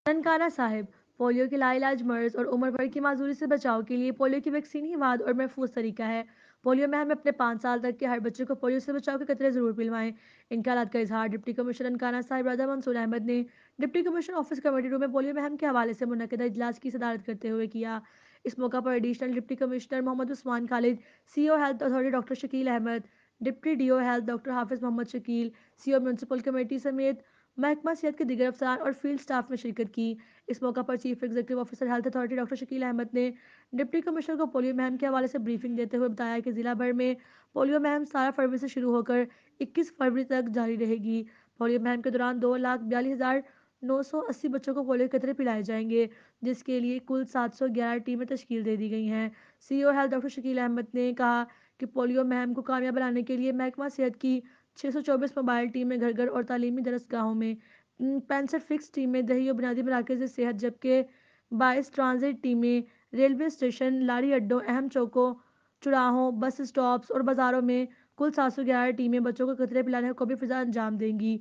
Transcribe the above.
Nankana Sahib polio के लाइलाज मर्ज और उम्र भर की माजूरी से बचाव के लिए पोलियो की वैक्सीन ही वाद और महफूज तरीका है। पोलियो में हमें अपने 5 साल तक के हर बच्चे को पोलियो से बचाव के कतरे जरूर पिलवाएं। इन ख्यालात का इजहार डिप्टी कमिश्नर ननकाना साहिब राधा मंसूर अहमद ने deputy commissioner office committee room में पोलियो महम के हवाले से मुनक्किदा इजलास की सदारत करते हुए किया। इस मौका पर additional deputy commissioner Mohammad Usman Khalid, CO health authority doctor Shakeel Ahmed, deputy DO health doctor Hafiz Mohammad Shakeel, CO municipal committee समेत महकमा सेहत के दिगर अफसरान और फील्ड स्टाफ ने शिरकत की। इस मौका पर chief executive officer health authority doctor Shakeel Ahmed ने डिप्टी कमिश्नर को पोलियो मुहिम के हवाले से ब्रीफिंग देते हुए बताया कि जिला भर में पोलियो मुहिम 17 फरवरी से शुरू होकर 21 फरवरी तक जारी रहेगी। पोलियो मुहिम के दौरान 2,42,980 बच्चों को पोलियो के कतरे पिलाए जाएंगे, जिसके लिए कुल 711 टीमें तश्कील दे दी गई हैं। CEO health doctor Shakeel Ahmed ने कहा कि पोलियो मुहिम को कामयाब बनाने के लिए महकमा सेहत की 624 मोबाइल टीमें घर घर और तालीमी दरसगाहों में, 65 फिक्स टीमें दही और बुनियादी मराकज़ सेहत, जबकि 22 ट्रांजिट टीमें रेलवे स्टेशन, लारी अड्डों, अहम चौकों, चौराहों, बस स्टॉप्स और बाज़ारों में कुल 711 टीमें बच्चों को कतरे पिलाने को भी फिजा अंजाम देंगी।